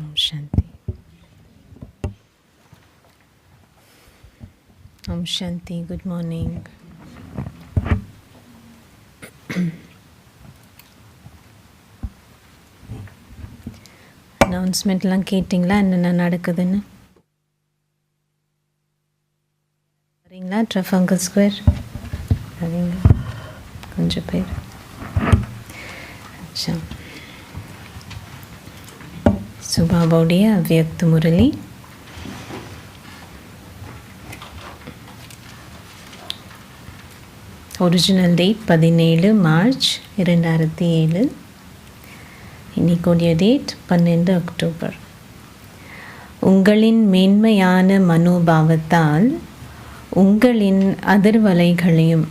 Om Shanti. Om Shanti. Good morning. அனௌன்ஸ்மெண்ட்லாம் கேட்டிங்களா? என்னென்ன நடக்குதுன்னு வரீங்களா? ட்ரஃபங்கர் ஸ்கொயர் வரீங்க கொஞ்சம் பேர். சுபாபாவுடைய Avyakt Murli. Original date 17 March 2007. இன்னைக்குடைய டேட் 12 அக்டோபர். உங்களின் மேன்மையான மனோபாவத்தால் உங்களின் அதிர்வலைகளையும்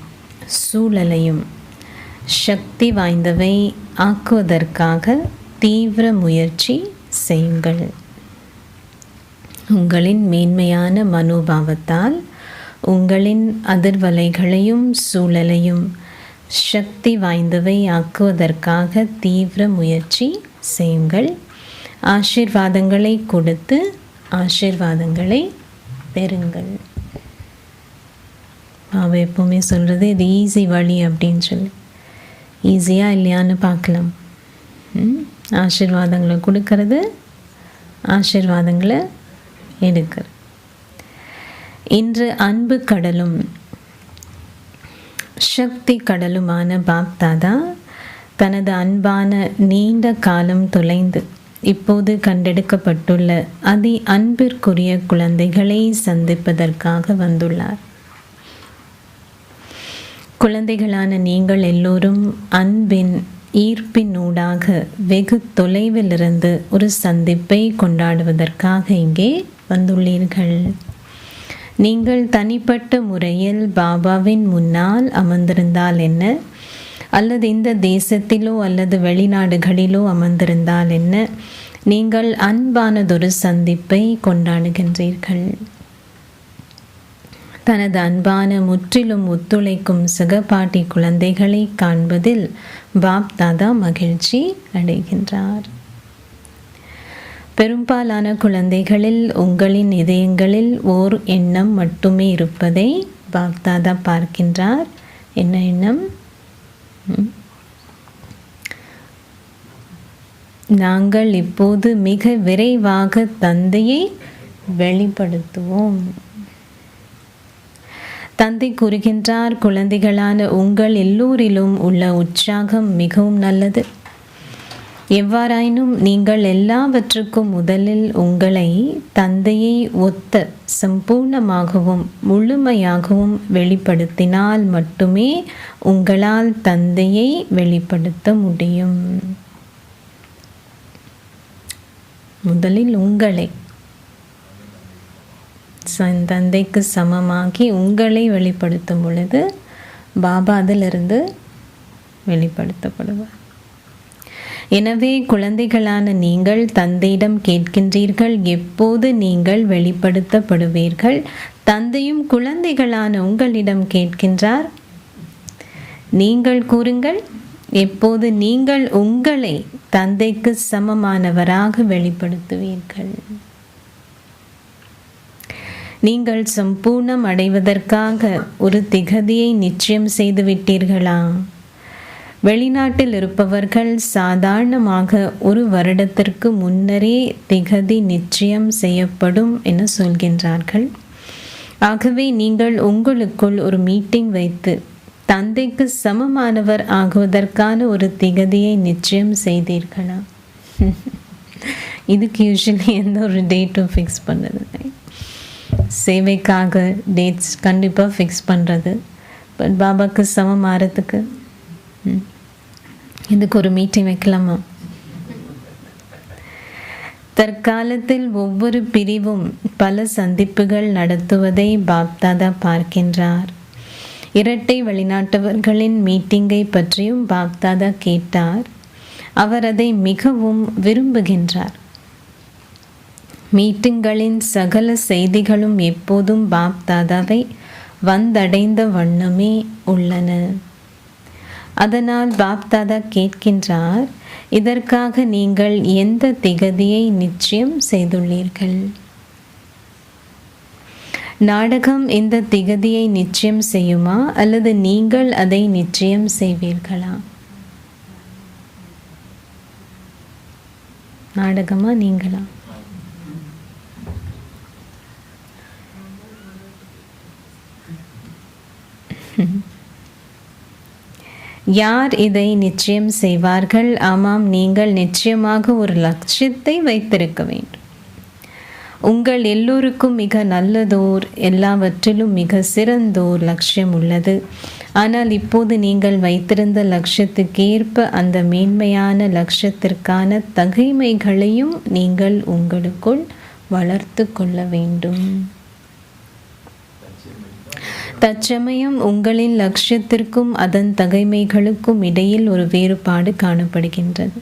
சூழலையும் சக்தி வாய்ந்தவை ஆக்குவதற்காக தீவிர முயற்சி செய்யுங்கள். உங்களின் மேன்மையான மனோபாவத்தால் உங்களின் அதிர்வலைகளையும் சூழலையும் சக்தி வாய்ந்தவை ஆக்குவதற்காக தீவிர முயற்சி செய்யுங்கள். ஆசீர்வாதங்களை கொடுத்து ஆசீர்வாதங்களை பெறுங்கள். அவள் எப்போவுமே சொல்கிறது இது ஈஸி வழி அப்படின்னு சொல்லி. ஈஸியாக இல்லையான்னு பார்க்கலாம். ஆசீர்வாதங்களை கொடுக்கறது, ஆசீர்வாதங்களை எடுக்கிறது. இன்று அன்பு கடலும் சக்தி கடலுமான பாப் தாதா தனது அன்பான நீண்ட காலம் தொலைந்து இப்போது கண்டெடுக்கப்பட்டுள்ள அதி அன்பிற்குரிய குழந்தைகளை சந்திப்பதற்காக வந்துள்ளார். குழந்தைகளான நீங்கள் எல்லோரும் அன்பின் ஈர்ப்பினூடாக வெகு தொலைவிலிருந்து ஒரு சந்திப்பை கொண்டாடுவதற்காக இங்கே வந்துள்ளீர்கள். நீங்கள் தனிப்பட்ட முறையில் பாபாவின் முன்னால் அமர்ந்திருந்தால் என்ன, அல்லது இந்த தேசத்திலோ அல்லது வெளிநாடுகளிலோ அமர்ந்திருந்தால் என்ன, நீங்கள் அன்பானதொரு சந்திப்பை கொண்டாடுகின்றீர்கள். தனது அன்பான முற்றிலும் ஒத்துழைக்கும் சகபாட்டி குழந்தைகளை காண்பதில் பாப் தாதா மகிழ்ச்சி அடைகின்றார். பெரும்பாலான குழந்தைகளில் உங்களின் இதயங்களில் ஓர் எண்ணம் மட்டுமே இருப்பதை பாப் தாதா பார்க்கின்றார். என்ன எண்ணம்? நாங்கள் இப்போது மிக விரைவாக தந்தையை வெளிப்படுத்துவோம். தந்தை கூறுகின்றார், குழந்தைகளான உங்கள் எல்லோரிலும் உள்ள உற்சாகம் மிகவும் நல்லது. எவ்வாறாயினும் நீங்கள் எல்லாவற்றுக்கும் முதலில் உங்களை தந்தையை ஒத்த சம்பூர்ணமாகவும் முழுமையாகவும் வெளிப்படுத்தினால் மட்டுமே உங்களால் தந்தையை வெளிப்படுத்த முடியும். முதலில் உங்களை தந்தைக்கு சமமாகி உங்களை வெளிப்படுத்தும் பொழுது பாபா அதிலிருந்து வெளிப்படுத்தப்படுவார். எனவே குழந்தைகளான நீங்கள் தந்தையிடம் கேட்கின்றீர்கள், எப்போது நீங்கள் வெளிப்படுத்தப்படுவீர்கள்? தந்தையும் குழந்தைகளான உங்களிடம் கேட்கின்றார், நீங்கள் கூறுங்கள், எப்போது நீங்கள் உங்களை தந்தைக்கு சமமானவராக வெளிப்படுத்துவீர்கள்? நீங்கள் சம்பூர்ணம் அடைவதற்காக ஒரு திகதியை நிச்சயம் செய்து விட்டீர்களா? வெளிநாட்டில் இருப்பவர்கள் சாதாரணமாக ஒரு வருடத்திற்கு முன்னரே திகதி நிச்சயம் செய்யப்படும் என சொல்கின்றார்கள். ஆகவே நீங்கள் உங்களுக்குள் ஒரு மீட்டிங் வைத்து தந்தைக்கு சமமானவர் ஆகுவதற்கான ஒரு திகதியை நிச்சயம் செய்தீர்களா? இதுக்கு யூஸ்வலி எந்த ஒரு டேட்டும் ஃபிக்ஸ் பண்ணதில்லை. சேவைக்காக டேட்ஸ் கண்டிப்பாக ஃபிக்ஸ் பண்ணுறது, பட் பாபாவுக்கு சமம் ஆகிறதுக்கு இதுக்கு ஒரு மீட்டிங் வைக்கலாமா? தற்காலத்தில் ஒவ்வொரு பிரிவும் பல சந்திப்புகள் நடத்துவதை பாப் தாதா பார்க்கின்றார். இரட்டை வெளிநாட்டவர்களின் மீட்டிங்கை பற்றியும் பாப் தாதா கேட்டார். அவர் அதை மிகவும் விரும்புகின்றார். மீட்டிங்களின் சகல செய்திகளும் எப்போதும் பாப் தாதாவை வந்தடைந்த வண்ணமே உள்ளன. அதனால் பாப் தாதா கேட்கின்றார், இதற்காக நீங்கள் எந்த திகதியை நிச்சயம் செய்துள்ளீர்கள்? நாடகம் இந்த திகதியை நிச்சயம் செய்யுமா அல்லது நீங்கள் அதை நிச்சயம் செய்வீர்களா? நாடகமா நீங்களா? யார் இதை நிச்சயம் செய்வார்கள்? ஆமாம், நீங்கள் நிச்சயமாக ஒரு லட்சியத்தை வைத்திருக்க வேண்டும். உங்கள் எல்லோருக்கும் மிக நல்லதோர், எல்லாவற்றிலும் மிக சிறந்தோர் லட்சியம் உள்ளது. ஆனால் இப்போது நீங்கள் வைத்திருந்த லட்சியத்துக்கேற்ப அந்த மேன்மையான லட்சியத்திற்கான தகைமைகளையும் நீங்கள் உங்களுக்குள் வளர்த்து கொள்ள வேண்டும். தற்சமயம் உங்களின் லட்சியத்திற்கும் அதன் தகைமைகளுக்கும் இடையில் ஒரு வேறுபாடு காணப்படுகின்றது.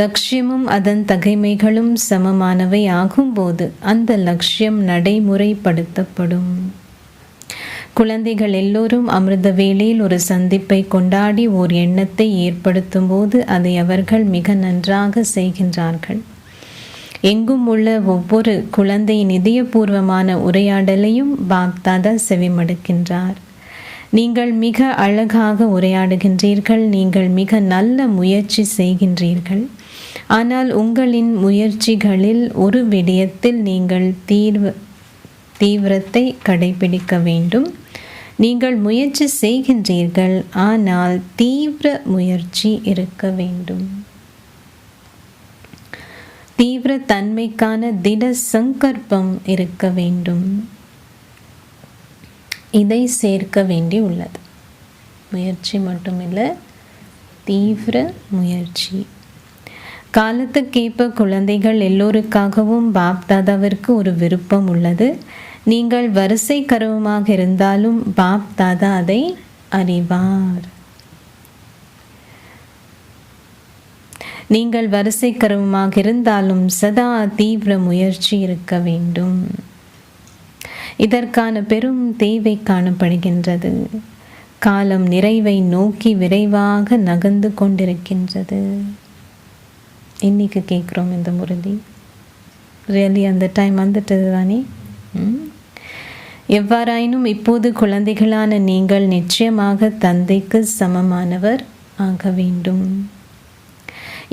லட்சியமும் அதன் தகைமைகளும் சமமானவை ஆகும்போது அந்த லட்சியம் நடைமுறைப்படுத்தப்படும். குழந்தைகள் எல்லோரும் அமிர்த வேளையில் ஒரு சந்திப்பை கொண்டாடி ஓர் எண்ணத்தை ஏற்படுத்தும் போது அதை அவர்கள் மிக நன்றாக செய்கின்றார்கள். எங்கும் உள்ள ஒவ்வொரு குழந்தையின் இதயபூர்வமான உரையாடலையும் பாப்தாதா செவிமடுக்கின்றார். நீங்கள் மிக அழகாக உரையாடுகின்றீர்கள், நீங்கள் மிக நல்ல முயற்சி செய்கின்றீர்கள். ஆனால் உங்களின் முயற்சிகளில் ஒரு விடயத்தில் நீங்கள் தீவிரத்தை கடைபிடிக்க வேண்டும். நீங்கள் முயற்சி செய்கின்றீர்கள், ஆனால் தீவிர முயற்சி இருக்க வேண்டும். தீவிர தன்மைக்கான திட சங்கற்பம் இருக்க வேண்டும். இதை சேர்க்க வேண்டி உள்ளது. முயற்சி மட்டுமில்லை, தீவிர முயற்சி. காலத்துக்கேற்ப குழந்தைகள் எல்லோருக்காகவும் பாப்தாதாவிற்கு ஒரு விருப்பம் உள்ளது. நீங்கள் வரிசை கருவமாக இருந்தாலும் பாப்தாதா அதை அறிவார். நீங்கள் வரிசை கருவமாக இருந்தாலும் சதா தீவிர முயற்சி இருக்க வேண்டும். இதற்கான பெரும் தேவை காணப்படுகின்றது. காலம் நிறைவை நோக்கி விரைவாக நகர்ந்து கொண்டிருக்கின்றது. இன்னைக்கு கேட்குறோம் இந்த முருதி. ரியலி அந்த டைம் வந்துட்டது தானே. எவ்வாறாயினும் இப்போது குழந்தைகளான நீங்கள் நிச்சயமாக தந்தைக்கு சமமானவர் ஆக வேண்டும்.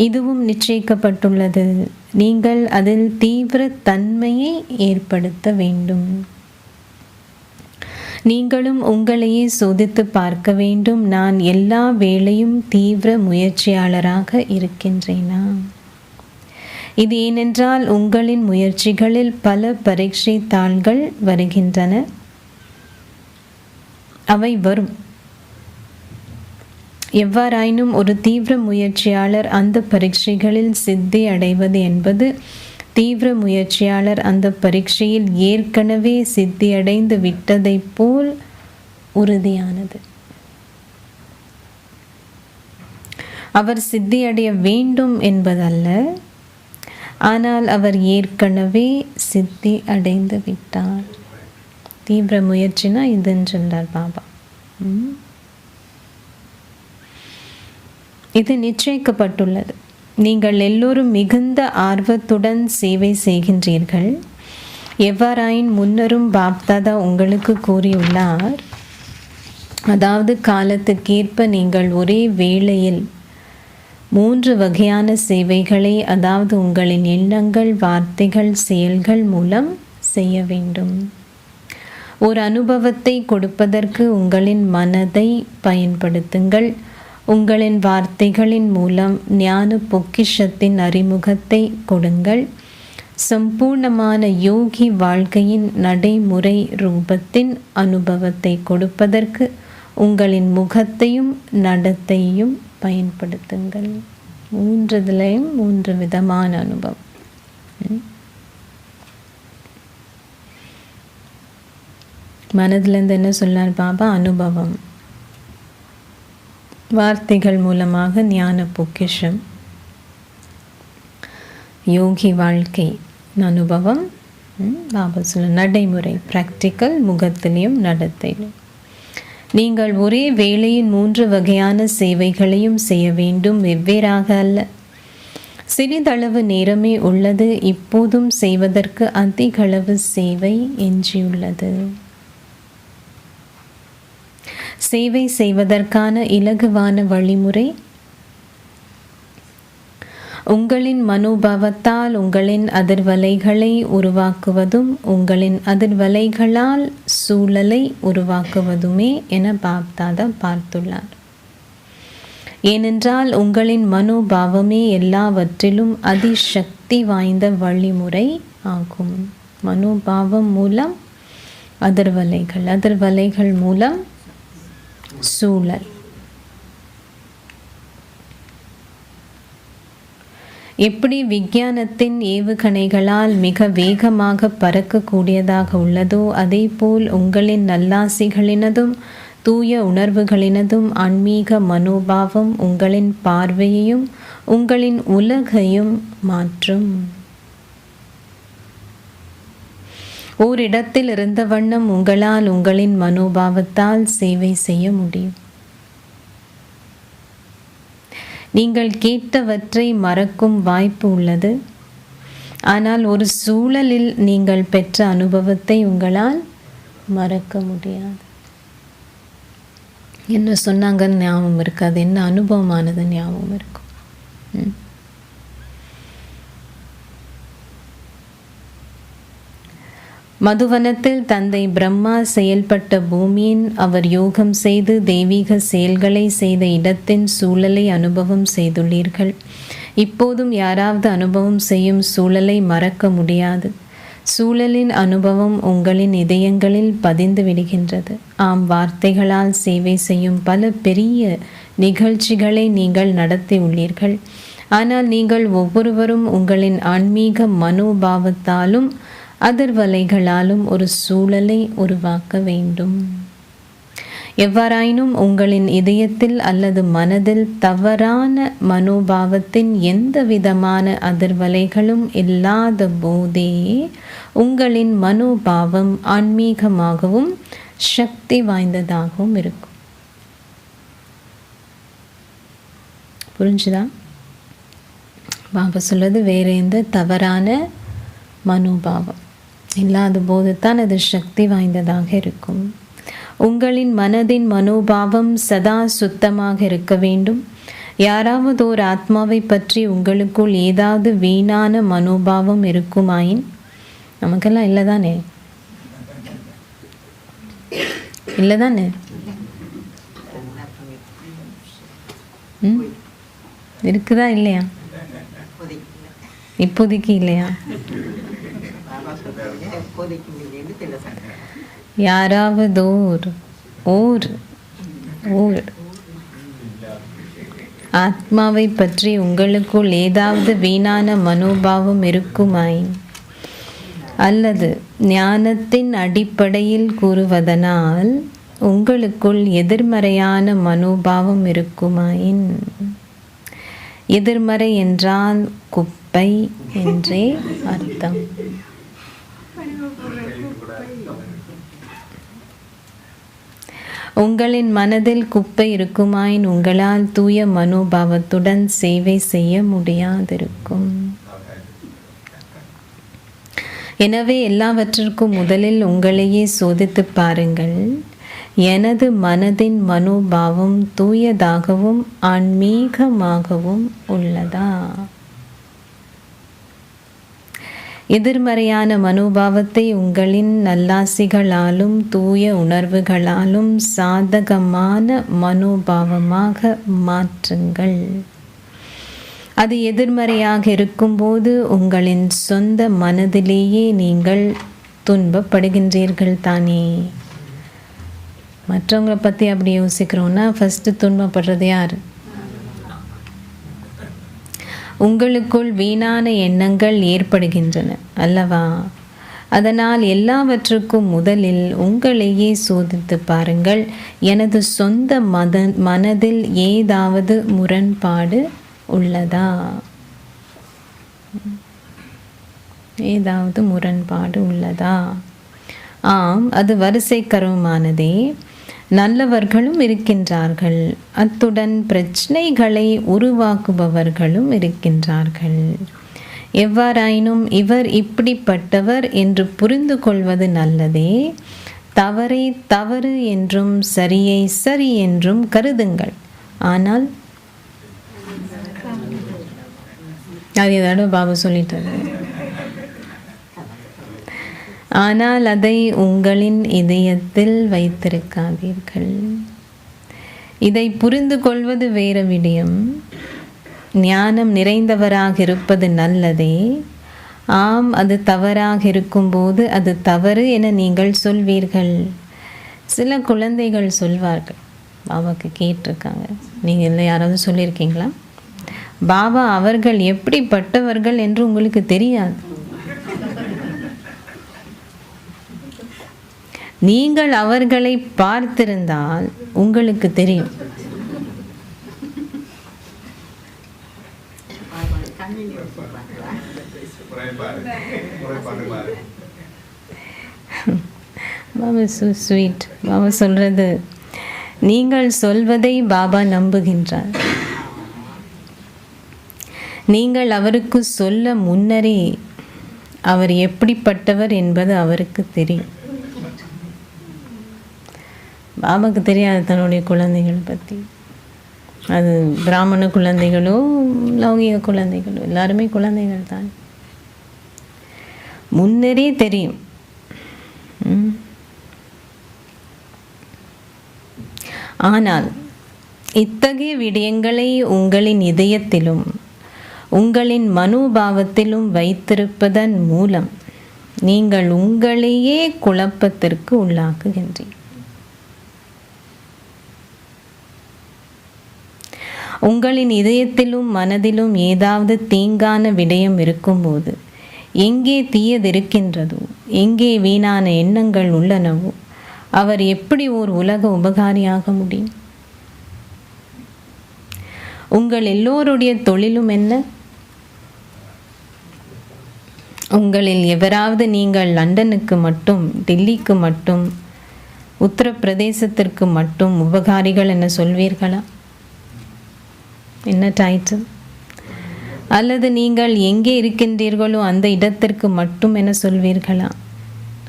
இதுவும் நிச்சயிக்கப்பட்டுள்ளது. நீங்கள் அதில் தீவிர தன்மையை ஏற்படுத்த வேண்டும். நீங்களும் உங்களையே சோதித்து பார்க்க வேண்டும். நான் எல்லா வேளையும் தீவிர முயற்சியாளராக இருக்கின்றேனா? இது ஏனென்றால் உங்களின் முயற்சிகளில் பல பரீட்சை தாள்கள் வருகின்றன. அவை வரும். எவ்வாறாயினும் ஒரு தீவிர முயற்சியாளர் அந்த பரீட்சைகளில் சித்தி அடைவது என்பது தீவிர முயற்சியாளர் அந்த பரீட்சையில் ஏற்கனவே சித்தியடைந்து விட்டதை போல் உறுதியானது. அவர் சித்தியடைய வேண்டும் என்பதல்ல, ஆனால் அவர் ஏற்கனவே சித்தி அடைந்து விட்டார். தீவிர முயற்சினா இதுன்னு சொல்றார் பாபா. இது நிச்சயிக்கப்பட்டுள்ளது. நீங்கள் எல்லோரும் மிகுந்த ஆர்வத்துடன் சேவை செய்கின்றீர்கள். எவ்வாறாயின் முன்னரும் பாப்தாதா உங்களுக்கு கூறியுள்ளார், அதாவது காலத்துக்கேற்ப நீங்கள் ஒரே வேளையில் 3 வகையான சேவைகளை, அதாவது உங்களின் எண்ணங்கள், வார்த்தைகள், செயல்கள் மூலம் செய்ய வேண்டும். ஒரு அனுபவத்தை கொடுப்பதற்கு உங்களின் மனதை பயன்படுத்துங்கள். உங்களின் வார்த்தைகளின் மூலம் ஞான பொக்கிஷத்தின் அறிமுகத்தை கொடுங்கள். சம்பூர்ணமான யோகி வாழ்க்கையின் நடைமுறை ரூபத்தின் அனுபவத்தை கொடுப்பதற்கு உங்களின் முகத்தையும் நடத்தையும் பயன்படுத்துங்கள். 3 விதமான அனுபவம். மனதிலிருந்து என்ன சொன்னார் பாபா? அனுபவம். வார்த்தைகள் மூலமாக ஞான பொக்கிஷம், யோகி வாழ்க்கை அனுபவம். பாபா சொல்ல நடைமுறை, ப்ராக்டிக்கல், முகத்திலையும் நடத்தையிலும். நீங்கள் ஒரே வேளையின் 3 வகையான சேவைகளையும் செய்ய வேண்டும், வெவ்வேறாக அல்ல. சிறிதளவு நேரமே உள்ளது, இப்போதும் செய்வதற்கு அதிகளவு சேவை எஞ்சியுள்ளது. சேவை செய்வதற்கான இலகுவான வழிமுறை உங்களின் மனோபாவத்தால் உங்களின் அதிர்வலைகளை உருவாக்குவதும் உங்களின் அதிர்வலைகளால் சூழலை உருவாக்குவதுமே என பாப்தாதா பார்த்துள்ளார். ஏனென்றால் உங்களின் மனோபாவமே எல்லாவற்றிலும் அதிசக்தி வாய்ந்த வழிமுறை ஆகும். மனோபாவம் மூலம் அதிர்வலைகள், அதிர்வலைகள் மூலம் சூழல். எப்படி விஞ்ஞானத்தின் ஏவுகணைகளால் மிக வேகமாக பறக்கக்கூடியதாக உள்ளதோ அதேபோல் உங்களின் நல்லாசிகளினதும் தூய உணர்வுகளினதும் ஆன்மீக மனோபாவம் உங்களின் பார்வையையும் உங்களின் உலகையும் மாற்றும். ஓரிடத்தில் இருந்த வண்ணம் உங்களால் உங்களின் மனோபாவத்தால் சேவை செய்ய முடியும். நீங்கள் கேட்டவற்றை மறக்கும் வாய்ப்பு உள்ளது. ஆனால் ஒரு சூழலில் நீங்கள் பெற்ற அனுபவத்தை உங்களால் மறக்க முடியாது. என்ன சொன்னாங்கன்னு ஞாபகம் இருக்காது, என்ன அனுபவமானது ஞாபகம் இருக்கும். மதுவனத்தில் தந்தை பிரம்மா செயல்பட்ட பூமியின் அவர் யோகம் செய்து தெய்வீக செயல்களை செய்த இடத்தின் சூழலை அனுபவம் செய்துள்ளீர்கள். இப்போதும் யாராவது அனுபவம் செய்யும் சூழலை மறக்க முடியாது. சூழலின் அனுபவம் உங்களின் இதயங்களில் பதிந்து விடுகின்றது. ஆம், வார்த்தைகளால் சேவை செய்யும் பல பெரிய நிகழ்ச்சிகளை நீங்கள் நடத்தி உள்ளீர்கள். ஆனால் நீங்கள் ஒவ்வொருவரும் உங்களின் ஆன்மீக மனோபாவத்தாலும் அதிர்வலைகளாலும் ஒரு சூழலை உருவாக்க வேண்டும். எவ்வாறாயினும் உங்களின் இதயத்தில் அல்லது மனதில் தவறான மனோபாவத்தின் எந்த விதமான அதிர்வலைகளும் இல்லாத போதே உங்களின் மனோபாவம் ஆன்மீகமாகவும் சக்தி வாய்ந்ததாகவும் இருக்கும். புரிஞ்சுதா? பாபா சொல்றது வேற எந்த தவறான மனோபாவம் இல்லாத போது தான் அது சக்தி வாய்ந்ததாக இருக்கும். உங்களின் மனதின் மனோபாவம் சதா சுத்தமாக இருக்க வேண்டும். யாராவது ஒரு ஆத்மாவை பற்றி உங்களுக்குள் ஏதாவது வீணான மனோபாவம் இருக்குமாயின், நமக்கெல்லாம் இல்லைதானே, இல்லைதானே? இருக்குதா இல்லையா? இப்போதைக்கு இல்லையா? யாராவது ஆத்மாவை பற்றி உங்களுக்குள் ஏதாவது வீணான மனோபாவம் இருக்குமாயின் அல்லது ஞானத்தின் அடிப்படையில் கூறுவதனால் உங்களுக்குள் எதிர்மறையான மனோபாவம் இருக்குமாயின், எதிர்மறை என்றால் குப்பை என்றே அர்த்தம். உங்களின் மனதில் குப்பை இருக்குமாயின் உங்களால் தூய மனோபாவத்துடன் சேவை செய்ய முடியாதிருக்கும். எனவே எல்லாவற்றிற்கும் முதலில் உங்களையே சோதித்து பாருங்கள். எனது மனதின் மனோபாவம் தூயதாகவும் ஆன்மீகமாகவும் உள்ளதா? எதிர்மறையான மனோபாவத்தை உங்களின் நல்லாசிகளாலும் தூய உணர்வுகளாலும் சாதகமான மனோபாவமாக மாற்றுங்கள். அது எதிர்மறையாக இருக்கும்போது உங்களின் சொந்த மனதிலேயே நீங்கள் துன்பப்படுகின்றீர்கள் தானே. மற்றவங்களை பற்றி அப்படி யோசிக்கிறோன்னா ஃபஸ்ட்டு துன்பப்படுறது யார்? உங்களுக்குள் வீணான எண்ணங்கள் ஏற்படுகின்றன அல்லவா? அதனால் எல்லாவற்றுக்கும் முதலில் உங்களையே சோதித்து பாருங்கள். எனது சொந்த மனதில் ஏதாவது முரண்பாடு உள்ளதா? ஏதாவது முரண்பாடு உள்ளதா? ஆம், அது வரிசை கருவமானதே. நல்லவர்களும் இருக்கின்றார்கள், அத்துடன் பிரச்சனைகளை உருவாக்குபவர்களும் இருக்கின்றார்கள். எவ்வாறாயினும் இவர் இப்படிப்பட்டவர் என்று புரிந்து கொள்வது நல்லதே. தவறை தவறு என்றும் சரியை சரி என்றும் கருதுங்கள். ஆனால் அது ஏதாவது பாபா சொல்லிட்டாரு. ஆனால் அதை உங்களின் இதயத்தில் வைத்திருக்காதீர்கள். இதை புரிந்து கொள்வது வேறு விடயம். ஞானம் நிறைந்தவராக இருப்பது நல்லதே. ஆம், அது தவறாக இருக்கும்போது அது தவறு என நீங்கள் சொல்வீர்கள். சில குழந்தைகள் சொல்வார்கள், பாபாவுக்கு கேட்டிருக்காங்க, நீங்கள் இல்லை யாராவது சொல்லியிருக்கீங்களா? பாபா அவர்கள் எப்படிப்பட்டவர்கள் என்று உங்களுக்கு தெரியாது, நீங்கள் அவர்களை பார்த்திருந்தால் உங்களுக்கு தெரியும். பாபா ஸ்வீட். பாபா சொல்றது, நீங்கள் சொல்வதை பாபா நம்புகின்றார். நீங்கள் அவருக்கு சொல்ல முன்னரே அவர் எப்படிப்பட்டவர் என்பது அவருக்கு தெரியும். பாபாவுக்கு தெரியாது தன்னுடைய குழந்தைகளை பற்றி. அது பிராமண குழந்தைகளோ லௌகிக குழந்தைகளோ எல்லாருமே குழந்தைகள் தான். முன்னரே தெரியும். ஆனால் இத்தகைய விடயங்களை உங்களின் இதயத்திலும் உங்களின் மனோபாவத்திலும் வைத்திருப்பதன் மூலம் நீங்கள் உங்களையே குழப்பத்திற்கு உள்ளாக்குகின்றீர்கள். உங்களின் இதயத்திலும் மனதிலும் ஏதாவது தீங்கான விடயம் இருக்கும்போது, எங்கே தீயதிருக்கின்றதோ, எங்கே வீணான எண்ணங்கள் உள்ளனவோ, அவர் எப்படி ஓர் உலக உபகாரியாக முடியும்? உங்கள் எல்லோருடைய தொழிலும் என்ன? உங்களில் எவராவது நீங்கள் லண்டனுக்கு மட்டும், டெல்லிக்கு மட்டும், உத்தரப்பிரதேசத்திற்கு மட்டும் உபகாரிகள் என சொல்வீர்களா? என்ன டைட்டில்? அல்லது நீங்கள் எங்கே இருக்கின்றீர்களோ அந்த இடத்திற்கு மட்டும் என சொல்வீர்களா?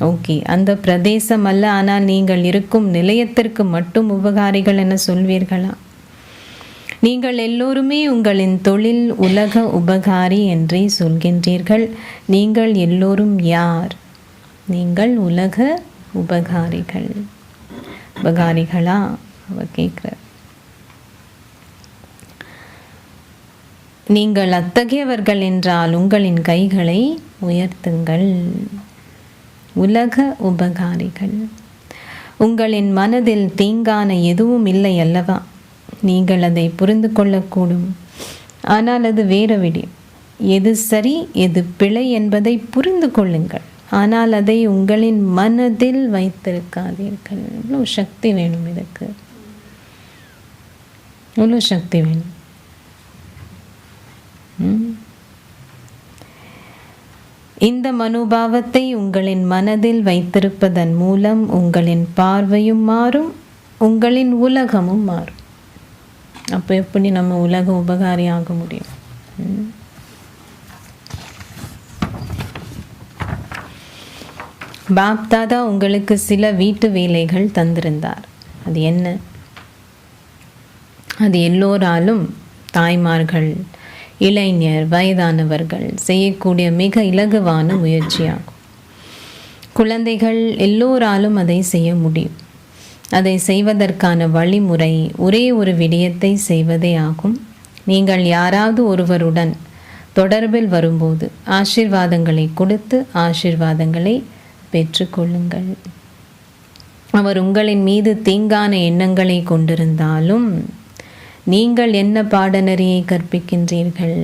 ஓகே, அந்த பிரதேசம் அல்ல, ஆனால் நீங்கள் இருக்கும் நிலையத்திற்கு மட்டும் உபகாரிகள் என சொல்வீர்களா? நீங்கள் எல்லோருமே உங்களின் தொழில் உலக உபகாரி என்றே சொல்கின்றீர்கள். நீங்கள் எல்லோரும் யார்? நீங்கள் உலக உபகாரிகள். உபகாரிகளா? அவர் கேட்கிறார். நீங்கள் அத்தகையவர்கள் என்றால் உங்களின் கைகளை உயர்த்துங்கள். உலக உபகாரிகள். உங்களின் மனதில் தீங்கான எதுவும் இல்லை அல்லவா? நீங்கள் அதை புரிந்து கொள்ளக்கூடும். ஆனால் அது வேறு விடயம். எது சரி எது பிழை என்பதை புரிந்து கொள்ளுங்கள். ஆனால் அதை உங்களின் மனதில் வைத்திருக்காதீர்கள். இவ்வளோ சக்தி வேணும் இதுக்கு, இவ்வளோ சக்தி வேணும். இந்த மனோபாவத்தை உங்களின் மனதில் வைத்திருப்பதன் மூலம் உங்களின் பார்வையும் மாறும், உங்களின் உலகமும் மாறும். அப்போ எப்படி நம்ம உலக உபகாரி ஆக முடியும்? பாப் தாதா உங்களுக்கு சில வீட்டு வேலைகள் தந்திருந்தார். அது என்ன? அது எல்லோராலும், தாய்மார்கள், இளைஞர், வயதானவர்கள் செய்யக்கூடிய மிக இலகுவான முயற்சியாகும். குழந்தைகள் எல்லோராலும் அதை செய்ய முடியும். அதை செய்வதற்கான வழிமுறை ஒரே ஒரு விடயத்தை செய்வதே ஆகும். நீங்கள் யாராவது ஒருவருடன் தொடர்பில் வரும்போது ஆசீர்வாதங்களை கொடுத்து ஆசீர்வாதங்களை பெற்றுக்கொள்ளுங்கள். அவர் உங்களின் மீது தீங்கான எண்ணங்களை கொண்டிருந்தாலும் நீங்கள் என்ன பாடநெறியை கற்பிக்கின்றீர்கள்?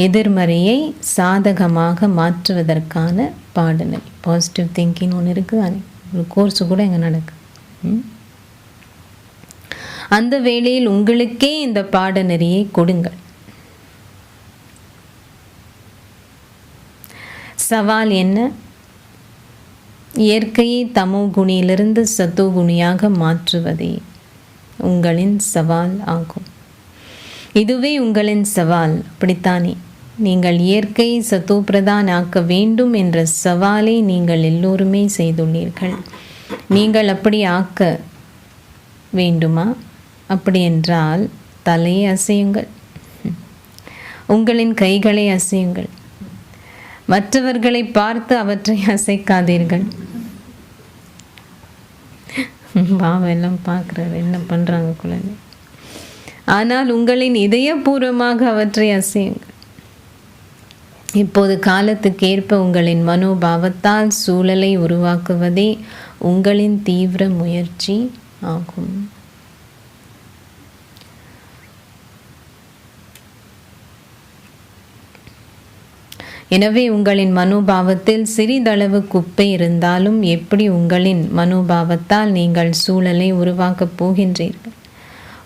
எதிர்மறையை சாதகமாக மாற்றுவதற்கான பாடநெறி. பாசிட்டிவ் திங்கிங் ஒன்று இருக்குது, ஒரு கோர்ஸு கூட எங்கே நடக்குது. அந்த வேளையில் உங்களுக்கே இந்த பாடநெறியை கொடுங்கள். சவால் என்ன? இயற்கையை தமோ குணியிலிருந்து சத்தோ குணியாக மாற்றுவதே உங்களின் சவால் ஆகும். இதுவே உங்களின் சவால், அப்படித்தானே? நீங்கள் இயற்கையை சத்தோ பிரதான் ஆக்க வேண்டும் என்ற சவாலை நீங்கள் எல்லோருமே செய்துள்ளீர்கள். நீங்கள் அப்படி ஆக்க வேண்டுமா? அப்படி என்றால் தலையை அசையுங்கள், உங்களின் கைகளை அசையுங்கள். மற்றவர்களை பார்த்து அவற்றை அசைக்காதீர்கள். பாவெல்லாம் பார்க்குறாரு, என்ன பண்ணுறாங்க குழந்தை. ஆனால் உங்களின் இதயபூர்வமாக அவற்றை அசையுங்கள். இப்போது காலத்துக்கேற்ப உங்களின் மனோபாவத்தால் சூழலை உருவாக்குவதே உங்களின் தீவிர முயற்சி ஆகும். எனவே உங்களின் மனோபாவத்தில் சிறிதளவு குப்பை இருந்தாலும் எப்படி உங்களின் மனோபாவத்தால் நீங்கள் சூழலை உருவாக்கப் போகின்றீர்கள்?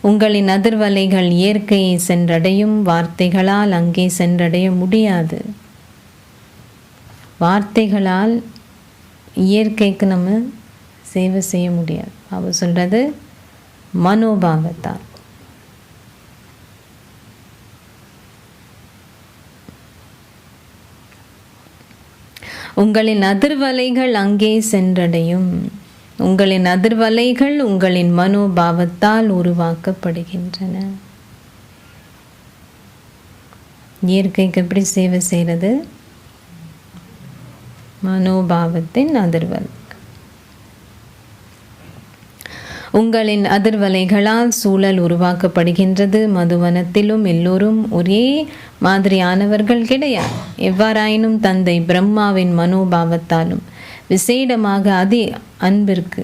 உங்களின் அதிர்வலைகள் இயற்கையை சென்றடையும், வார்த்தைகளால் அங்கே சென்றடைய முடியாது. வார்த்தைகளால் இயற்கைக்கு நம்ம சேவை செய்ய முடியாது. அவ சொல்றது மனோபாவத்தால். உங்களின் அதிர்வலைகள் அங்கே சென்றடையும். உங்களின் அதிர்வலைகள் உங்களின் மனோபாவத்தால் உருவாக்கப்படுகின்றன. இயற்கைக்கு எப்படி சேவை செய்கிறது? மனோபாவத்தின் அதிர்வலை. உங்களின் அதிர்வலைகளால் சூழல் உருவாக்கப்படுகின்றது. மதுவனத்திலும் எல்லோரும் ஒரே மாதிரியானவர்கள் கிடையாது. எவ்வாறாயினும் தந்தை பிரம்மாவின் மனோபாவத்தாலும் விசேடமாக அதி அன்பிற்கு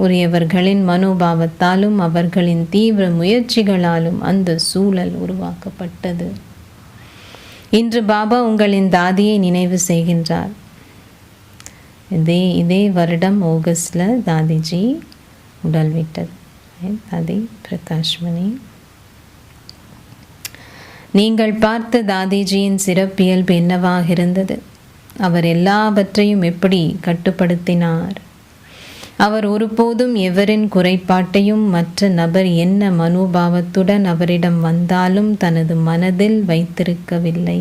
உரியவர்களின் மனோபாவத்தாலும் அவர்களின் தீவிர முயற்சிகளாலும் அந்த சூழல் உருவாக்கப்பட்டது. இன்று பாபா உங்களின் தாதியை நினைவு செய்கின்றார். இதே வருடம் ஆகஸ்டில் தாதிஜி உடல் விட்டது. தாதி பிரகாஷ்மணி. நீங்கள் பார்த்த தாதிஜியின் சிறப்பியல்பு என்னவாக இருந்தது? அவர் எல்லாவற்றையும் எப்படி கட்டுப்படுத்தினார்? அவர் ஒருபோதும் எவரின் குறைபாட்டையும் மற்ற நபர் என்ன மனோபாவத்துடன் அவரிடம் வந்தாலும் தனது மனதில் வைத்திருக்கவில்லை.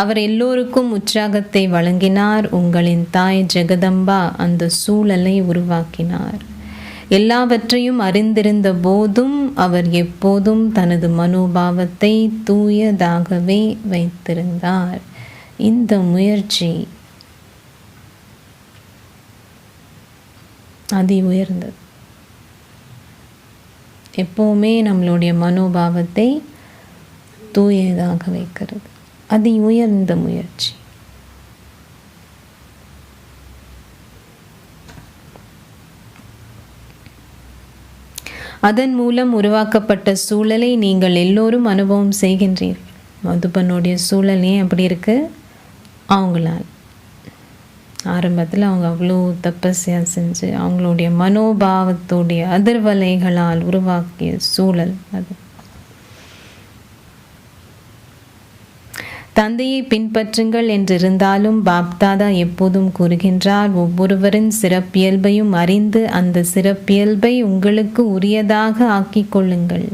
அவர் எல்லோருக்கும் உற்சாகத்தை வழங்கினார். உங்களின் தாய் ஜெகதம்பா அந்த சூழலை உருவாக்கினார். எல்லாவற்றையும் அறிந்திருந்த போதும் அவர் எப்போதும் தனது மனோபாவத்தை தூயதாகவே வைத்திருந்தார். இந்த முயற்சி அதி உயர்ந்தது. எப்போவுமே நம்மளுடைய மனோபாவத்தை தூயதாக வைக்கிறது அதி உயர்ந்த முயற்சி. அதன் மூலம் உருவாக்கப்பட்ட சூழலை நீங்கள் எல்லோரும் அனுபவம் செய்கின்றீர்கள். மதுபனுடைய சூழல் ஏன் அப்படி இருக்கு? அவங்களால் ஆரம்பத்தில் அவங்க அவ்வளோ தபஸ்யா செஞ்சு அவங்களுடைய மனோபாவத்துடைய அதிர்வலைகளால் உருவாக்கிய சூழல் அது. தந்தையை பின்பற்றுங்கள் என்றிருந்தாலும் பாப்தாதா எப்போதும் கூறுகின்றார், ஒவ்வொருவரின் சிறப்பியல்பையும் அறிந்து அந்த சிறப்பியல்பை உங்களுக்கு உரியதாக ஆக்கிக் கொள்ளுங்கள்.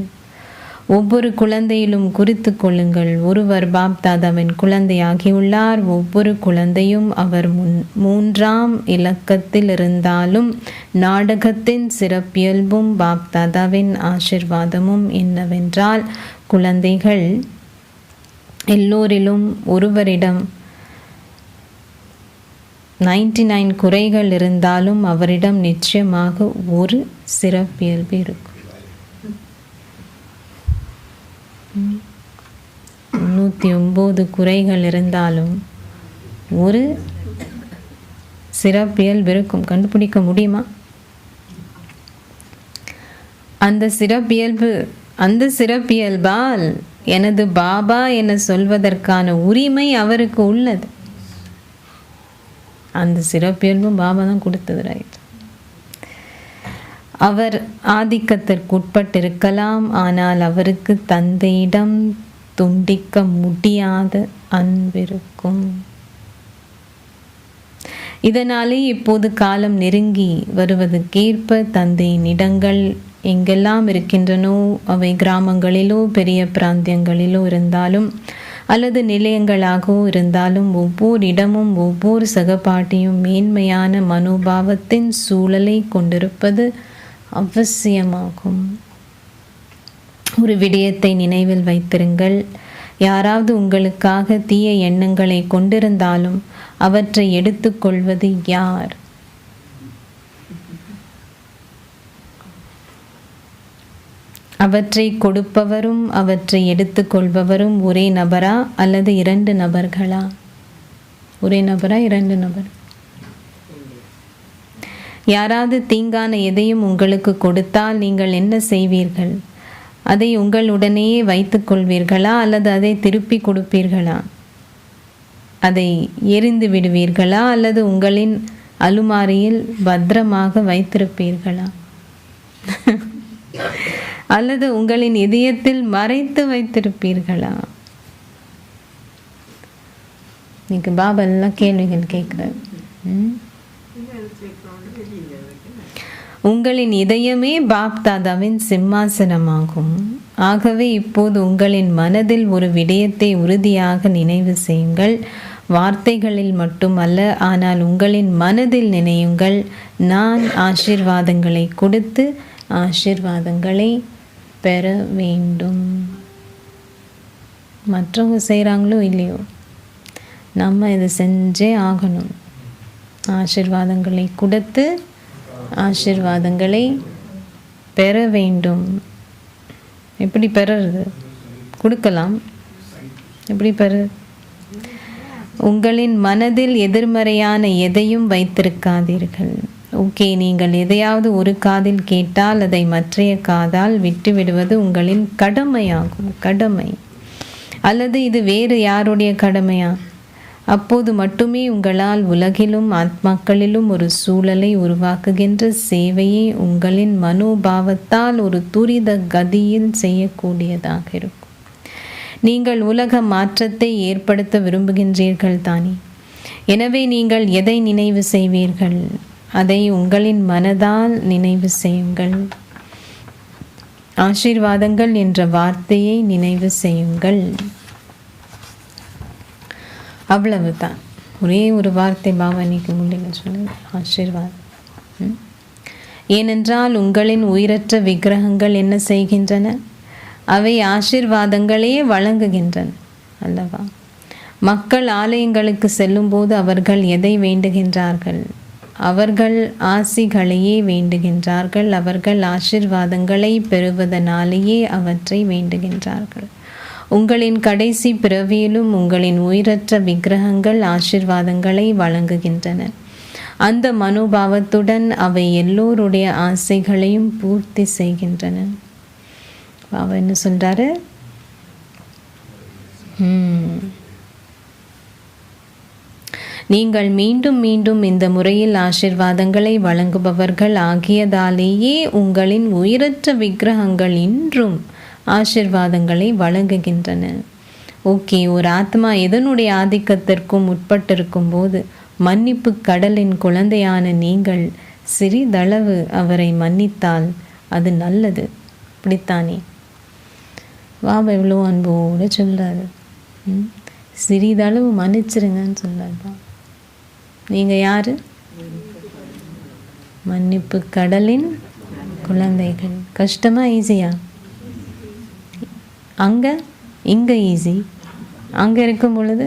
ஒவ்வொரு குழந்தையிலும் குறித்து கொள்ளுங்கள், ஒருவர் பாப்தாதாவின் குழந்தையாகியுள்ளார். ஒவ்வொரு குழந்தையும் அவர் மூன்றாம் இலக்கத்தில் இருந்தாலும் நாடகத்தின் சிறப்பியல்பும் பாப்தாதாவின் ஆசிர்வாதமும் என்னவென்றால், குழந்தைகள் எல்லோரிலும் ஒருவரிடம் 99 குறைகள் இருந்தாலும் அவரிடம் நிச்சயமாக ஒரு சிறப்பியல்பு இருக்கும். 109 குறைகள் இருந்தாலும் ஒரு சிறப்பியல்பு இருக்கும். கண்டுபிடிக்க முடியுமா? அந்த சிறப்பியல்பால் எனது பாபா என சொல்வதற்கான உரிமை அவருக்கு உள்ளது. அந்த சிறப்பியல்பும் பாபா தான் கொடுத்தது. ரைட். அவர் ஆதிக்கத்திற்கு உட்பட்டிருக்கலாம், ஆனால் அவருக்கு தந்தையிடம் துண்டிக்க முடியாத அன்பிருக்கும். இதனாலே இப்போது காலம் நெருங்கி வருவதற்கேற்ப தந்தையின் இடங்கள் எங்கெல்லாம் இருக்கின்றனோ, அவை கிராமங்களிலோ பெரிய பிராந்தியங்களிலோ இருந்தாலும் அல்லது நிலையங்களாகவோ இருந்தாலும், ஒவ்வொரு இடமும் ஒவ்வொரு சகபாட்டியும் மேன்மையான மனோபாவத்தின் சூழலை கொண்டிருப்பது அவசியமாகும். ஒரு விடயத்தை நினைவில் வைத்திருங்கள். யாராவது உங்களுக்காக தீய எண்ணங்களை கொண்டிருந்தாலும் அவற்றை எடுத்துக்கொள்வது யார்? அவற்றை கொடுப்பவரும் அவற்றை எடுத்துக்கொள்பவரும் ஒரே நபரா அல்லது 2 நபர்களா? ஒரே நபரா 2 நபர்? யாராவது தீங்கான எதையும் உங்களுக்கு கொடுத்தால் நீங்கள் என்ன செய்வீர்கள்? அதை உங்களுடனேயே வைத்துக் கொள்வீர்களா அல்லது அதை திருப்பி கொடுப்பீர்களா? அதை எரிந்து விடுவீர்களா அல்லது உங்களின் அலுமாரியில் பத்திரமாக வைத்திருப்பீர்களா? அல்லது உங்களின் இதயத்தில் மறைத்து வைத்திருப்பீர்களா? இன்னைக்கு பாபா எல்லாம் கேள்விகள் கேட்கிறார். உங்களின் இதயமே பாப் தாதாவின் சிம்மாசனமாகும். ஆகவே இப்போது உங்களின் மனதில் ஒரு விடயத்தை உறுதியாக நினைவு செய்யுங்கள். வார்த்தைகளில் மட்டுமல்ல, ஆனால் உங்களின் மனதில் நினையுங்கள். நான் ஆசீர்வாதங்களை கொடுத்து ஆசீர்வாதங்களை பெற வேண்டும். மற்றவங்க செய்கிறாங்களோ இல்லையோ, நம்ம இதை செஞ்சே ஆகணும். ஆசீர்வாதங்களை கொடுத்து ஆசீர்வாதங்களை பெற வேண்டும். எப்படி பெறுறது? கொடுக்கலாம். எப்படி பெறு? உங்களின் மனதில் எதிர்மறையான எதையும் வைத்திருக்காதீர்கள். ஓகே, நீங்கள் எதையாவது ஒரு காதில் கேட்டால் அதை மற்றைய காதால் விட்டுவிடுவது உங்களின் கடமையாகும். கடமை. அல்லது இது வேறு யாருடைய கடமையா? அப்போது மட்டுமே உங்களால் உலகிலும் ஆத்மாக்களிலும் ஒரு சூழலை உருவாக்குகின்ற சேவையை உங்களின் மனோபாவத்தால் ஒரு துரித கதியில் செய்யக்கூடியதாக இருக்கும். நீங்கள் உலக மாற்றத்தை ஏற்படுத்த விரும்புகின்றீர்கள் தானே? எனவே நீங்கள் எதை நினைவு செய்வீர்கள்? அதை உங்களின் மனதால் நினைவு செய்யுங்கள். ஆசீர்வாதங்கள் என்ற வார்த்தையை நினைவு செய்யுங்கள். அவ்வளவுதான். ஒரே ஒரு வார்த்தை பாவனிக்கு முடியல சொல்லுங்க, ஆசீர்வாதம். ஏனென்றால் உங்களின் உயிரற்ற விக்கிரகங்கள் என்ன செய்கின்றன? அவை ஆசீர்வாதங்களே வழங்குகின்றன அல்லவா? மக்கள் ஆலயங்களுக்கு செல்லும்போது அவர்கள் எதை வேண்டுகின்றார்கள்? அவர்கள் ஆசிகளையே வேண்டுகின்றார்கள். அவர்கள் ஆசீர்வாதங்களை பெறுவதனாலேயே அவற்றை வேண்டுகின்றார்கள். உங்களின் கடைசி பிறவியிலும் உங்களின் உயிரற்ற விக்கிரகங்கள் ஆசீர்வாதங்களை வழங்குகின்றன. அந்த மனோபாவத்துடன் அவை எல்லோருடைய ஆசைகளையும் பூர்த்தி செய்கின்றன. பாபா என்ன சொல்றாரு? நீங்கள் மீண்டும் மீண்டும் இந்த முறையில் ஆசீர்வாதங்களை வழங்குபவர்கள் ஆகியதாலேயே உங்களின் உயிரற்ற விக்கிரகங்கள் இன்றும் ஆசீர்வாதங்களை வழங்குகின்றன. ஓகே, ஒரு ஆத்மா எதனுடைய ஆதிக்கத்திற்கும் உட்பட்டிருக்கும் போது மன்னிப்பு கடலின் குழந்தையான நீங்கள் சிறிதளவு அவரை மன்னித்தால் அது நல்லது. அப்படித்தானே? பாபா எவ்வளோ அன்போடு சொல்றாரு. சிறிதளவு மன்னிச்சிருங்கன்னு சொல்றாரு. நீங்கள் யாரு? மன்னிப்பு கடலின் குழந்தைகள். கஷ்டமா ஈஸியா? இங்கே ஈஸி. அங்கே இருக்கும் பொழுது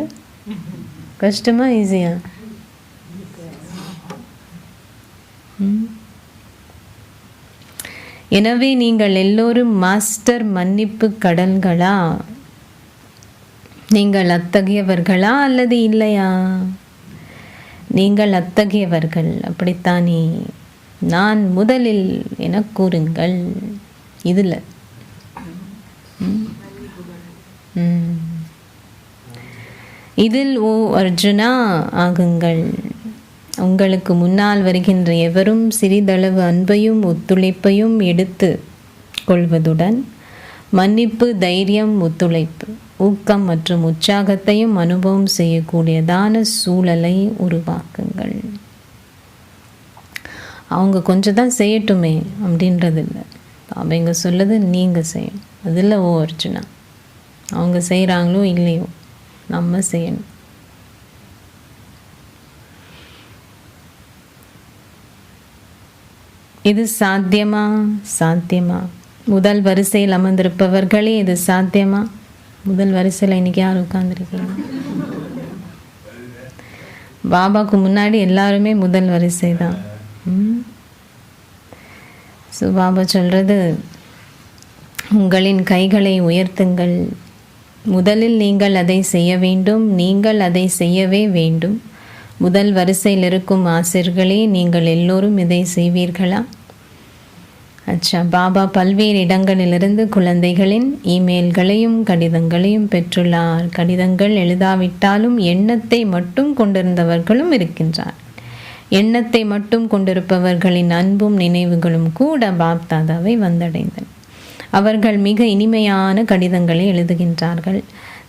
கஷ்டமா ஈஸியா? எனவே நீங்கள் எல்லோரும் மாஸ்டர் மன்னிப்பு கடல்களா? நீங்கள் அத்தகையவர்களா அல்லது இல்லையா? நீங்கள் அத்தகையவர்கள், அப்படித்தானே? நான் முதலில் என கூறுங்கள். இதில் இதில் ஓ அர்ஜுனா ஆகுங்கள். உங்களுக்கு முன்னால் வருகின்ற எவரும் சிறிதளவு அன்பையும் ஒத்துழைப்பையும் எடுத்து கொள்வதுடன் மன்னிப்பு, தைரியம், ஒத்துழைப்பு, ஊக்கம் மற்றும் உற்சாகத்தையும் அனுபவம் செய்யக்கூடியதான சூழலை உருவாக்குங்கள். அவங்க கொஞ்சம் தான் செய்யட்டுமே அப்படின்றது இல்லை. பாபா இங்கே சொல்லுது நீங்கள் செய்யணும். அதில் அர்ஜுனா, அவங்க செய்கிறாங்களோ இல்லையோ நம்ம செய்யணும். இது சாத்தியமா? முதல் வரிசையில் அமர்ந்திருப்பவர்களே இது சாத்தியமா? முதல் வரிசையில் இன்னைக்கு யார் உட்கார்ந்துருக்கீங்க? பாபாவுக்கு முன்னாடி எல்லாருமே முதல் வரிசை தான். ஸோ பாபா சொல்கிறது, உங்களின் கைகளை உயர்த்துங்கள். முதலில் நீங்கள் அதை செய்ய வேண்டும். நீங்கள் அதை செய்யவே வேண்டும். முதல் வரிசையில் இருக்கும் ஆசிரியர்களே, நீங்கள் எல்லோரும் இதை செய்வீர்களா? பாபா பல்வேறு இடங்களிலிருந்து குழந்தைகளின் இமெயில்களையும் கடிதங்களையும் பெற்றுள்ளார். கடிதங்கள் எழுதாவிட்டாலும் எண்ணத்தை மட்டும் கொண்டிருந்தவர்களும் இருக்கின்றார். எண்ணத்தை மட்டும் கொண்டிருப்பவர்களின் அன்பும் நினைவுகளும் கூட பாப்தாதாவை வந்தடைந்தன. அவர்கள் மிக இனிமையான கடிதங்களை எழுதுகின்றார்கள்.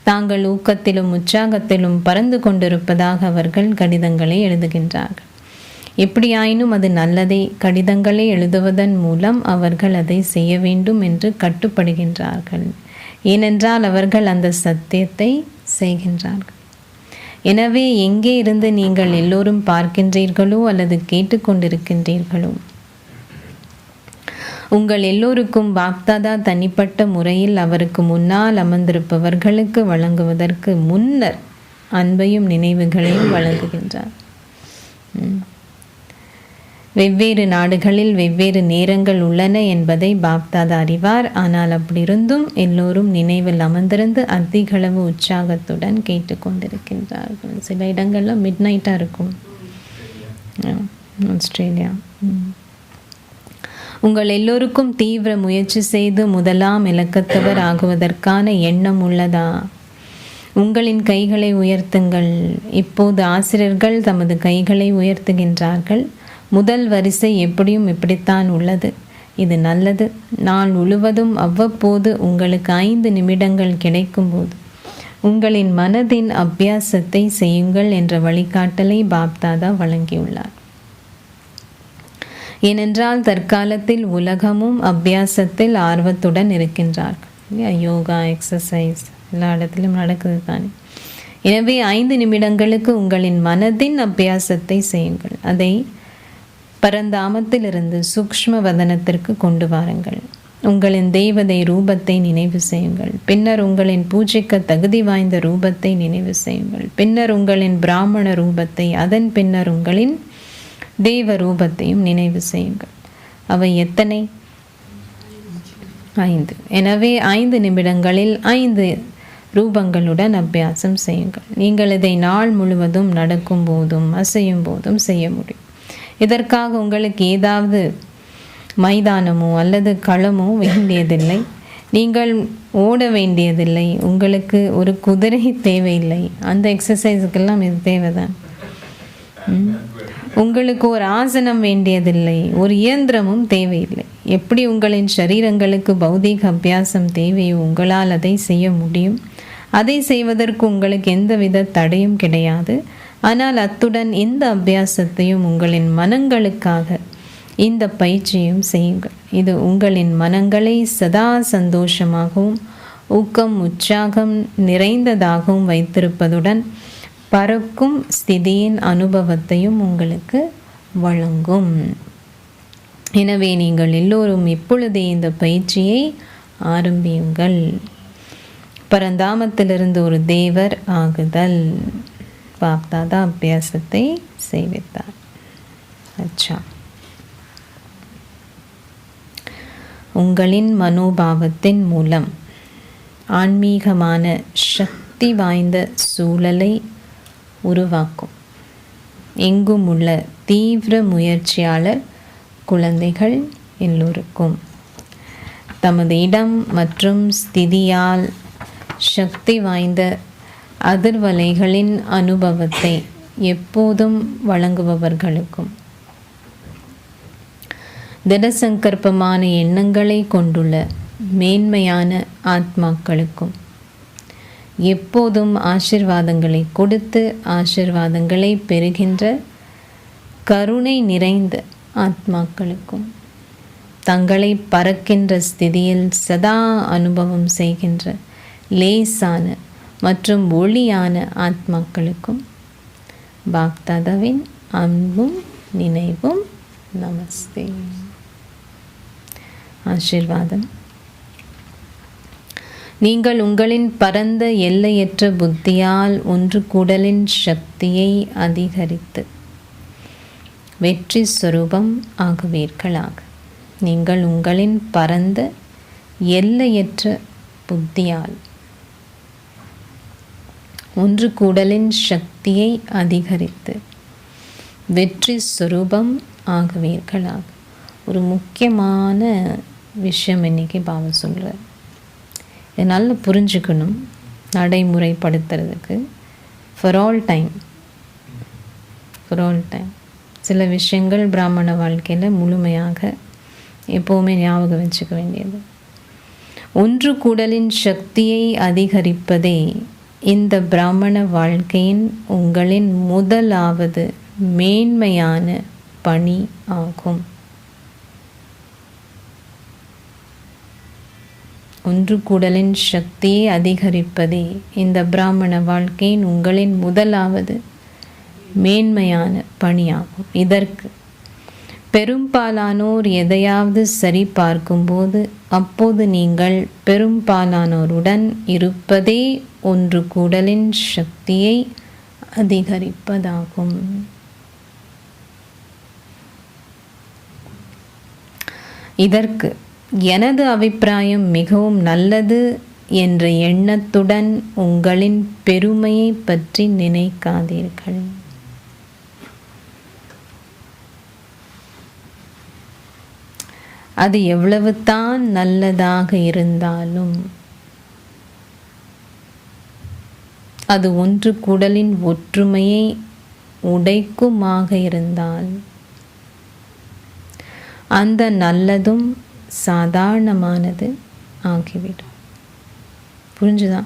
தாங்கள் ஊக்கத்திலும் உற்சாகத்திலும் பறந்து கொண்டிருப்பதாக அவர்கள் கடிதங்களை எழுதுகின்றார்கள். எப்படியாயினும் அது நல்லதே. கடிதங்களை எழுதுவதன் மூலம் அவர்கள் அதை செய்ய வேண்டும் என்று கட்டுப்படுகின்றார்கள். ஏனென்றால் அவர்கள் அந்த சத்தியத்தை செய்கின்றார்கள். எனவே எங்கே இருந்து நீங்கள் எல்லோரும் பார்க்கின்றீர்களோ அல்லது கேட்டுக்கொண்டிருக்கின்றீர்களோ, உங்கள் எல்லோருக்கும் பாப்தாதா தனிப்பட்ட முறையில் அவருக்கு முன்னால் அமர்ந்திருப்பவர்களுக்கு வழங்குவதற்கு முன்னர் அன்பையும் நினைவுகளையும் வழங்குகின்றார். வெவ்வேறு நாடுகளில் வெவ்வேறு நேரங்கள் உள்ளன என்பதை பாப்தாதா அறிவார். ஆனால் அப்படியிருந்தும் எல்லோரும் நினைவில் அமர்ந்திருந்து அதிகளவு உற்சாகத்துடன் கேட்டுக்கொண்டிருக்கின்றார்கள். சில இடங்களில் மிட் நைட்டாக இருக்கும். ஆஸ்திரேலியா. உங்கள் எல்லோருக்கும் தீவிர முயற்சி செய்து முதலாம் இலக்கத்தவர் ஆகுவதற்கான எண்ணம் உள்ளதா? உங்களின் கைகளை உயர்த்துங்கள். இப்போது ஆசிரியர்கள் தமது கைகளை உயர்த்துகின்றார்கள். முதல் வரிசை எப்படியும் இப்படித்தான் உள்ளது. இது நல்லது. நாள் முழுவதும் அவ்வப்போது உங்களுக்கு 5 நிமிடங்கள் கிடைக்கும்போது உங்களின் மனதின் அபியாசத்தை செய்யுங்கள் என்ற வழிகாட்டலை பாப்தாதா வழங்கியுள்ளார். ஏனென்றால் தற்காலத்தில் உலகமும் அபியாசத்தில் ஆர்வத்துடன் இருக்கின்றார்கள். யோகா, எக்ஸசைஸ் எல்லா இடத்திலும் நடக்குது தானே. எனவே 5 நிமிடங்களுக்கு உங்களின் மனதின் அபியாசத்தை செய்யுங்கள். அதை பரந்தாமத்திலிருந்து சூக்ஷ்ம வதனத்திற்கு கொண்டு வாருங்கள். உங்களின் தெய்வதை ரூபத்தை நினைவு செய்யுங்கள். பின்னர் உங்களின் பூஜைக்கு தகுதி வாய்ந்த ரூபத்தை நினைவு செய்யுங்கள். பின்னர் உங்களின் பிராமண ரூபத்தை, அதன் பின்னர் உங்களின் தேவ ரூபத்தையும் நினைவு செய்யுங்கள். அவை எத்தனை? 5. எனவே 5 நிமிடங்களில் 5 ரூபங்களுடன் அபியாசம் செய்யுங்கள். நீங்கள் இதை நாள் முழுவதும் நடக்கும் போதும் அசையும் போதும் செய்ய முடியும். இதற்காக உங்களுக்கு ஏதாவது மைதானமோ அல்லது களமோ வேண்டியதில்லை. நீங்கள் ஓட வேண்டியதில்லை. உங்களுக்கு ஒரு குதிரை தேவையில்லை. அந்த எக்ஸசைஸுக்கெல்லாம் இது தேவைதான். உங்களுக்கு ஒரு ஆசனம் வேண்டியதில்லை. ஒரு இயந்திரமும் தேவையில்லை. எப்படி உங்களின் சரீரங்களுக்கு பௌதீக அபியாசம் தேவையோ உங்களால் அதை செய்ய முடியும். அதை செய்வதற்கு உங்களுக்கு எந்தவித தடையும் கிடையாது. ஆனால் அத்துடன் இந்த அபியாசத்தையும் உங்களின் மனங்களுக்காக இந்த பயிற்சியும் செய்யுங்கள். இது உங்களின் மனங்களை சதா சந்தோஷமாகவும் ஊக்கம் உற்சாகம் நிறைந்ததாகவும் வைத்திருப்பதுடன் பறக்கும் ஸ்திதியின் அனுபவத்தையும் உங்களுக்கு வழங்கும். எனவே நீங்கள் எல்லோரும் இப்பொழுதே இந்த பயிற்சியை ஆரம்பியுங்கள். பரந்தாமத்திலிருந்து ஒரு தேவர் ஆகுதல். பாப்தாதா அபியாசத்தை செய்வித்தார். உங்களின் மனோபாவத்தின் மூலம் ஆன்மீகமான சக்தி வாய்ந்த சூழலை உருவாக்கும். எங்கும் உள்ள தீவிர முயற்சியாளர் குழந்தைகள் எல்லோருக்கும் தமது இடம் மற்றும் ஸ்திதியால் சக்தி வாய்ந்த அதிர்வலைகளின் அனுபவத்தை எப்போதும் வழங்குபவர்களுக்கும் திடசங்கற்பமான எண்ணங்களை கொண்டுள்ள மேன்மையான ஆத்மாக்களுக்கும் எப்போதும் ஆசிர்வாதங்களை கொடுத்து ஆசிர்வாதங்களை பெறுகின்ற கருணை நிறைந்த ஆத்மாக்களுக்கும் தங்களை பறக்கின்ற ஸ்திதியில் சதா அனுபவம் செய்கின்ற லேசான மற்றும் ஒளியான ஆத்மாக்களுக்கும் பாப்தாதாவின் அன்பும் நினைவும் நமஸ்தே. ஆசீர்வாதம். நீங்கள் உங்களின் பரந்த எல்லையற்ற புத்தியால் ஒன்று கூடலின் சக்தியை அதிகரித்து வெற்றி ஸ்வரூபம் ஆகுவீர்களாக. நீங்கள் உங்களின் பரந்த எல்லையற்ற புத்தியால் ஒன்று கூடலின் சக்தியை அதிகரித்து வெற்றி ஸ்வரூபம் ஆகுவீர்களாக. ஒரு முக்கியமான விஷயம் இன்னைக்கு பாபா சொல்கிறார். இதை நல்லா புரிஞ்சுக்கணும், நடைமுறைப்படுத்துறதுக்கு. ஃபார் ஆல் டைம் சில விஷயங்கள் பிராமண வாழ்க்கையில் முழுமையாக எப்போவுமே ஞாபகம் வச்சுக்க வேண்டியது. ஒன்று கூடலின் சக்தியை அதிகரிப்பதே இந்த பிராமண வாழ்க்கையின் உங்களின் முதலாவது மேன்மையான பணி ஆகும். ஒன்று கூடலின் சக்தியை அதிகரிப்பதே இந்த பிராமண வாழ்க்கையின் உங்களின் முதலாவது மேன்மையான பணியாகும். இதற்கு பெரும்பாலானோர் எதையாவது சரி பார்க்கும்போது அப்போது நீங்கள் பெரும்பாலானோருடன் இருப்பதே ஒன்று கூடலின் சக்தியை அதிகரிப்பதாகும். இதற்கு எனது அபிப்பிராயம் மிகவும் நல்லது என்ற எண்ணத்துடன் உங்களின் பெருமையை பற்றி நினைக்காதீர்கள். அது எவ்வளவு தான் நல்லதாக இருந்தாலும் அது ஒன்று கூடலின் ஒற்றுமையை உடைக்குமாக இருந்தால் அந்த நல்லதும் சாதாரணமானது ஆகிவிடும். புரிஞ்சுதா?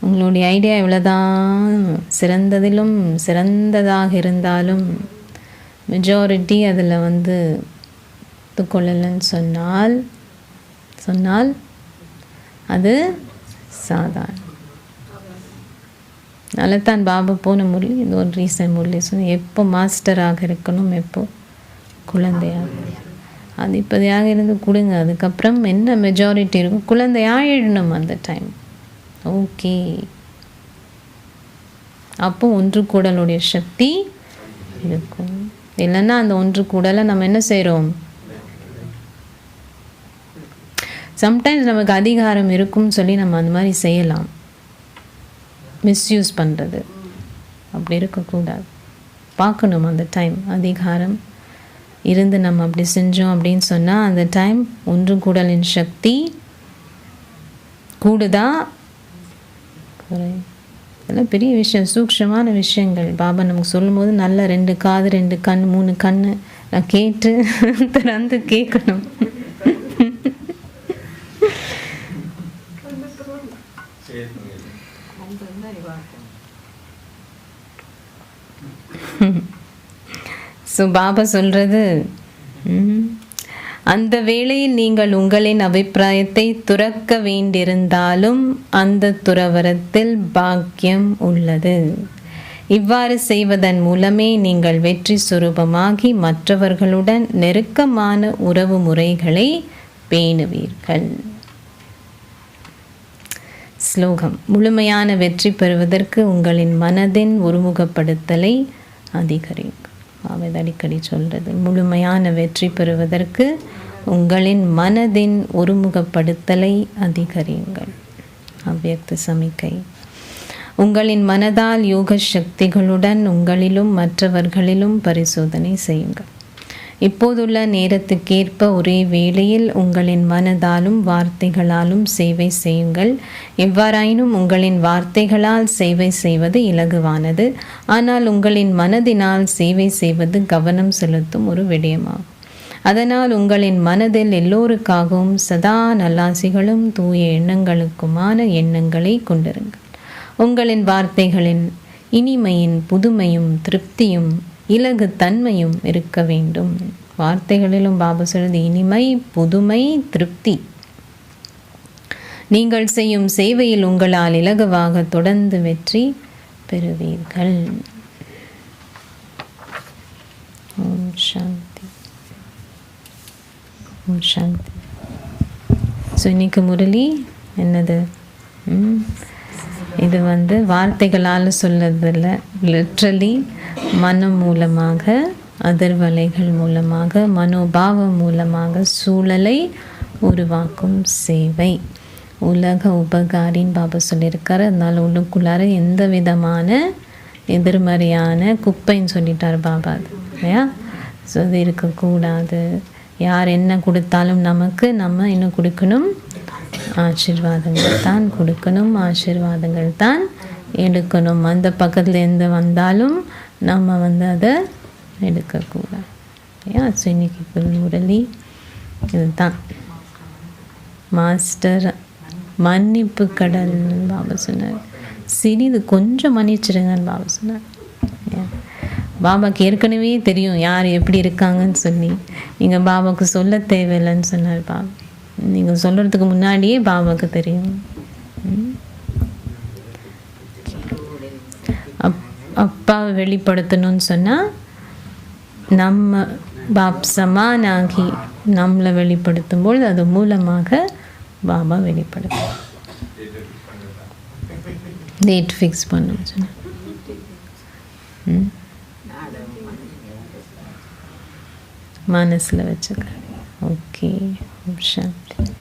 உங்களுடைய ஐடியா எவ்வளோதான் சிறந்ததிலும் சிறந்ததாக இருந்தாலும் மெஜாரிட்டி அதில் கொள்ளலன்னு சொன்னால் அது சாதாரணம். அதனால்தான் பாபா போன முரளி இந்த ஒரு ரீசன் முரளி சொன்ன, எப்போ மாஸ்டராக இருக்கணும், எப்போ குழந்தையாக. அது இப்போதையாக இருந்து கொடுங்க, அதுக்கப்புறம் என்ன மெஜாரிட்டி இருக்கும் குழந்தையாகிடணும் அந்த டைம். ஓகே, அப்போ ஒன்று கூடலுடைய சக்தி இருக்கும். இல்லைன்னா அந்த ஒன்று கூடலை நம்ம என்ன செய்கிறோம், சம்டைம்ஸ் நமக்கு அதிகாரம் இருக்கும்னு சொல்லி நம்ம அந்த மாதிரி செய்யலாம். மிஸ்யூஸ் பண்ணுறது அப்படி இருக்கக்கூடாது. பார்க்கணும் அந்த டைம் அதிகாரம் இருந்து நம்ம அப்படி செஞ்சோம் அப்படின்னு சொன்னால் அந்த டைம் ஒன்று கூடலின் சக்தி கூடுதா குறை. இதெல்லாம் பெரிய விஷயம், சூக்ஷமான விஷயங்கள். பாபா நமக்கு சொல்லும்போது நல்ல 2 காது 2 கண் 3 கண் நான் கேட்டு திறந்து கேட்கணும். ஸோ பாபா சொல்கிறது, அந்த வேளையில் நீங்கள் உங்களின் அபிப்பிராயத்தை துறக்க வேண்டியிருந்தாலும் அந்த துறவரத்தில் பாக்கியம் உள்ளது. இவ்வாறு செய்வதன் மூலமே நீங்கள் வெற்றி சுரூபமாகி மற்றவர்களுடன் நெருக்கமான உறவு முறைகளை பேணுவீர்கள். ஸ்லோகம். முழுமையான வெற்றி பெறுவதற்கு உங்களின் மனதின் ஒருமுகப்படுத்தலை அதிகரிக்கும். அவர் அடிக்கடி சொல்கிறது, முழுமையான வெற்றி பெறுவதற்கு உங்களின் மனதின் ஒருமுகப்படுத்தலை அதிகரியுங்கள். அவ்யக்த சமிக்கை. உங்களின் மனதால் யோக சக்திகளுடன் உங்களிலும் மற்றவர்களிலும் பரிசோதனை செய்யுங்கள். இப்போதுள்ள நேரத்துக்கேற்ப ஒரே வேளையில் உங்களின் மனதாலும் வார்த்தைகளாலும் சேவை செய்யுங்கள். எவ்வாறாயினும் உங்களின் வார்த்தைகளால் சேவை செய்வது இலகுவானது, ஆனால் உங்களின் மனதினால் சேவை செய்வது கவனம் செலுத்தும் ஒரு விடயமாகும். அதனால் உங்களின் மனதில் எல்லோருக்காகவும் சதா நல்லாசிகளும் தூய எண்ணங்களுக்குமான எண்ணங்களை கொண்டிருங்கள். உங்களின் வார்த்தைகளின் இனிமையின் புதுமையும் திருப்தியும் இலகுத்தன்மையும் இருக்க வேண்டும். வார்த்தைகளிலும் பாபா சொல்றது இனிமை, புதுமை, திருப்தி. நீங்கள் செய்யும் சேவையில் உங்களால் இலகுவாக தொடர்ந்து வெற்றி பெறுவீர்கள். ஓம் சாந்தி, ஓம் சாந்தி. ஸோ இன்னைக்கு முரளி என்னது? இது வார்த்தைகளால் சொல்லதில்ல, லிட்ரலி மனம் மூலமாக, அதிர்வலைகள் மூலமாக, மனோபாவம் மூலமாக சூழலை உருவாக்கும் சேவை. உலக உபகாரின்னு பாபா சொல்லியிருக்காரு. அதனால் உள்ளுக்குள்ளார எந்த விதமான எதிர்மறையான குப்பைன்னு சொல்லிட்டார் பாபா, அது இல்லையா? ஸோ அது இருக்கக்கூடாது. யார் என்ன கொடுத்தாலும் நமக்கு நம்ம இன்னும் கொடுக்கணும், ஆசீர்வாதங்கள் தான் கொடுக்கணும், ஆசீர்வாதங்கள் தான் எடுக்கணும். அந்த பக்கத்தில் எந்த வந்தாலும் நம்ம அதை எடுக்கக்கூடாது, இல்லையா? ஸோ இன்னைக்கு முரளி இதுதான். மாஸ்டர் மன்னிப்பு கடல் பாபா சொன்னார். சிறிது கொஞ்சம் மன்னிச்சிடுங்கன்னு பாபா சொன்னார். பாபாவுக்கு ஏற்கனவே தெரியும் யார் எப்படி இருக்காங்கன்னு சொல்லி, நீங்கள் பாபாவுக்கு சொல்ல தேவையில்லைன்னு சொன்னார் பாபா. நீங்கள் சொல்கிறதுக்கு முன்னாடியே பாபாவுக்கு தெரியும். அப்பாவை வெளிப்படுத்தணும்னு சொன்னால் நம்ம பாப் சமானாகி நம்மளை வெளிப்படுத்தும்போது அது மூலமாக பாபா வெளிப்படுத்தும். டேட் ஃபிக்ஸ் பண்ணணும் சொன்ன மனசில் வச்சுக்க. ஓகே, சாந்தி.